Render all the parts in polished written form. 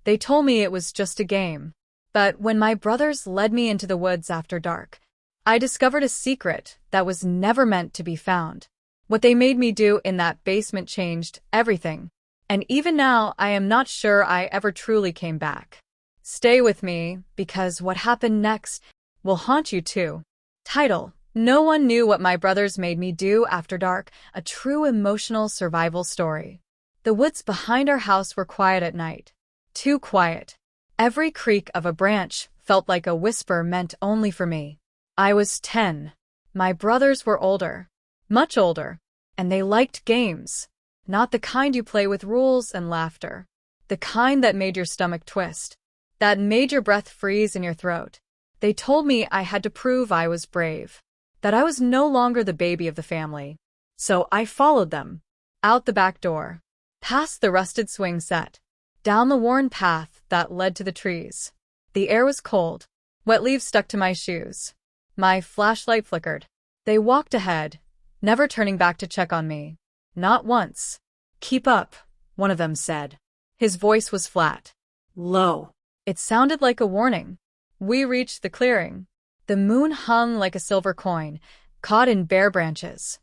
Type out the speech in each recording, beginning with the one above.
They told me it was just a game. But when my brothers led me into the woods after dark, I discovered a secret that was never meant to be found. What they made me do in that basement changed everything. And even now, I am not sure I ever truly came back. Stay with me, because what happened next will haunt you too. Title: No One Knew What My Brothers Made Me Do After Dark, a true emotional survival story. The woods behind our house were quiet at night. Too quiet. Every creak of a branch felt like a whisper meant only for me. I was 10. My brothers were older. Much older. And they liked games. Not the kind you play with rules and laughter. The kind that made your stomach twist. That made your breath freeze in your throat. They told me I had to prove I was brave. That I was no longer the baby of the family. So I followed them. Out the back door. Past the rusted swing set. Down the worn path that led to the trees. The air was cold. Wet leaves stuck to my shoes. My flashlight flickered. They walked ahead, never turning back to check on me. Not once. Keep up, one of them said. His voice was flat. Low. It sounded like a warning. We reached the clearing. The moon hung like a silver coin, caught in bare branches.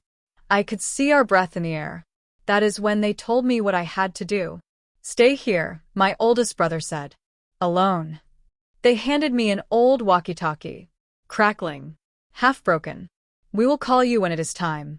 I could see our breath in the air. That is when they told me what I had to do. Stay here, my oldest brother said. Alone. They handed me an old walkie-talkie. Crackling. Half broken. We will call you when it is time.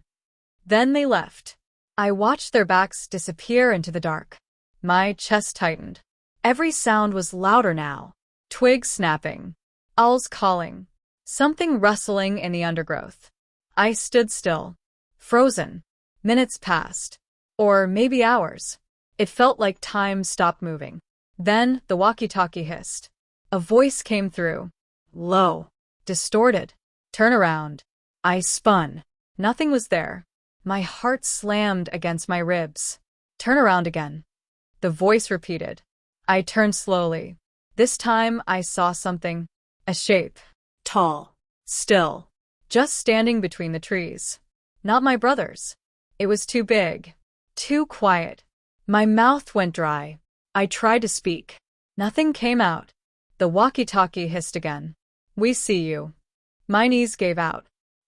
Then they left. I watched their backs disappear into the dark. My chest tightened. Every sound was louder now. Twigs snapping. Owls calling. Something rustling in the undergrowth. I stood still. Frozen. Minutes passed. Or maybe hours. It felt like time stopped moving. Then the walkie-talkie hissed. A voice came through. Low. Distorted. Turn around. I spun. Nothing was there. My heart slammed against my ribs. Turn around again. The voice repeated. I turned slowly. This time I saw something. A shape. Tall. Still. Just standing between the trees. Not my brothers. It was too big. Too quiet. My mouth went dry. I tried to speak. Nothing came out. The walkie-talkie hissed again. We see you. My knees gave out.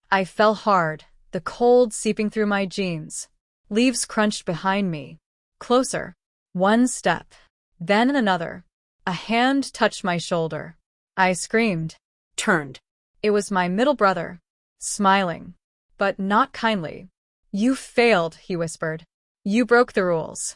I fell hard, the cold seeping through my jeans. Leaves crunched behind me. Closer. One step. Then another. A hand touched my shoulder. I screamed. Turned. It was my middle brother. Smiling. But not kindly. You failed, he whispered. You broke the rules.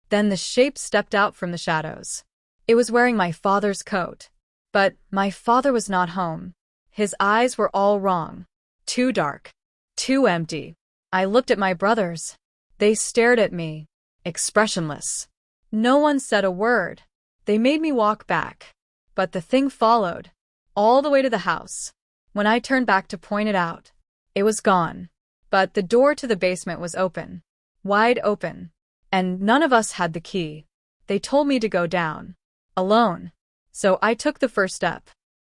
Then the shape stepped out from the shadows. It was wearing my father's coat. But my father was not home. His eyes were all wrong. Too dark. Too empty. I looked at my brothers. They stared at me, expressionless. No one said a word. They made me walk back. But the thing followed, all the way to the house. When I turned back to point it out, it was gone. But the door to the basement was open. Wide open. And none of us had the key. They told me to go down. Alone. So I took the first step.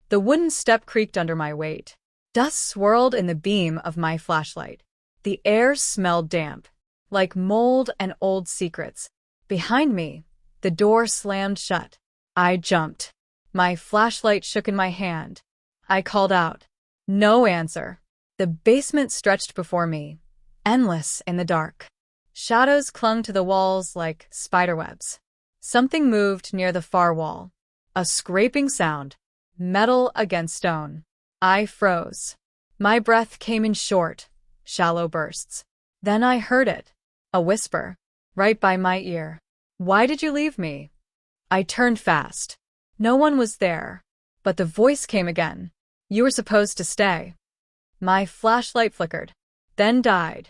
The wooden step creaked under my weight. Dust swirled in the beam of my flashlight. The air smelled damp, like mold and old secrets. Behind me, the door slammed shut. I jumped. My flashlight shook in my hand. I called out. No answer. The basement stretched before me, endless in the dark. Shadows clung to the walls like spiderwebs. Something moved near the far wall. A scraping sound. Metal against stone. I froze. My breath came in short, shallow bursts. Then I heard it. A whisper. Right by my ear. Why did you leave me? I turned fast. No one was there. But the voice came again. You were supposed to stay. My flashlight flickered. Then died.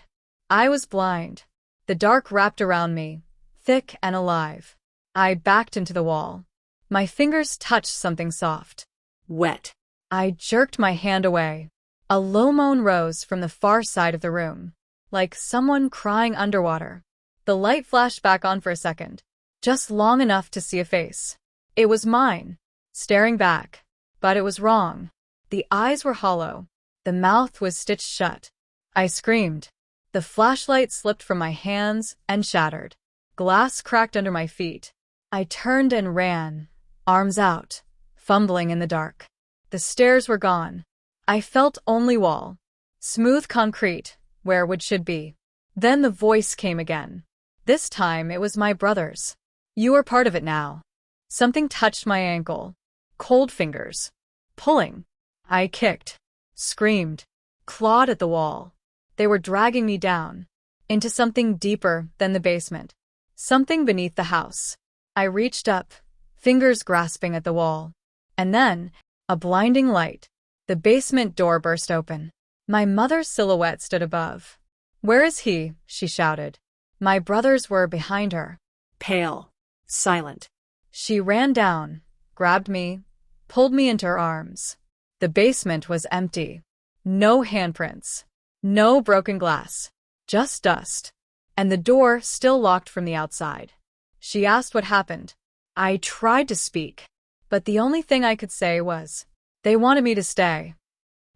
I was blind. The dark wrapped around me, thick and alive. I backed into the wall. My fingers touched something soft. Wet. I jerked my hand away. A low moan rose from the far side of the room, like someone crying underwater. The light flashed back on for a second, just long enough to see a face. It was mine, staring back. But it was wrong. The eyes were hollow. The mouth was stitched shut. I screamed. The flashlight slipped from my hands and shattered. Glass cracked under my feet. I turned and ran, arms out, fumbling in the dark. The stairs were gone. I felt only wall. Smooth concrete, where wood should be. Then the voice came again. This time it was my brother's. You are part of it now. Something touched my ankle. Cold fingers. Pulling. I kicked. Screamed. Clawed at the wall. They were dragging me down. Into something deeper than the basement. Something beneath the house. I reached up, fingers grasping at the wall. And then, a blinding light. The basement door burst open. My mother's silhouette stood above. "Where is he?" she shouted. My brothers were behind her. Pale. Silent. She ran down, grabbed me, pulled me into her arms. The basement was empty. No handprints. No broken glass. Just dust. And the door still locked from the outside. She asked what happened. I tried to speak, but the only thing I could say was, "They wanted me to stay."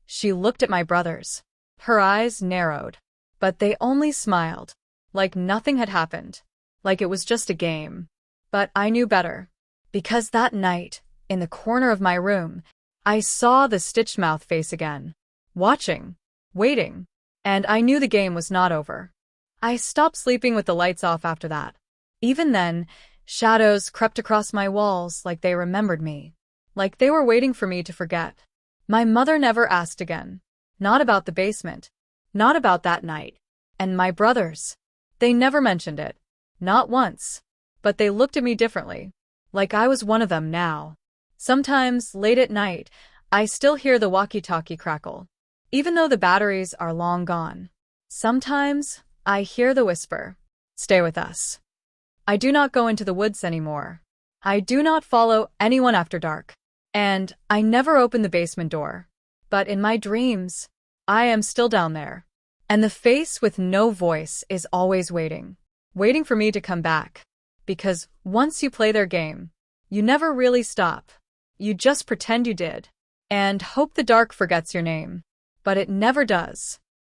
She looked at my brothers. Her eyes narrowed, but they only smiled, like nothing had happened, like it was just a game. But I knew better, because that night, in the corner of my room, I saw the stitched mouth face again, watching, waiting, and I knew the game was not over. I stopped sleeping with the lights off after that. Even then, shadows crept across my walls like they remembered me, like they were waiting for me to forget. My mother never asked again. Not about the basement. Not about that night. And my brothers. They never mentioned it. Not once. But they looked at me differently. Like I was one of them now. Sometimes, late at night, I still hear the walkie-talkie crackle, even though the batteries are long gone. Sometimes, I hear the whisper, "Stay with us." I do not go into the woods anymore. I do not follow anyone after dark. And I never open the basement door. But in my dreams, I am still down there. And the face with no voice is always waiting. Waiting for me to come back. Because once you play their game, you never really stop. You just pretend you did. And hope the dark forgets your name. But it never does.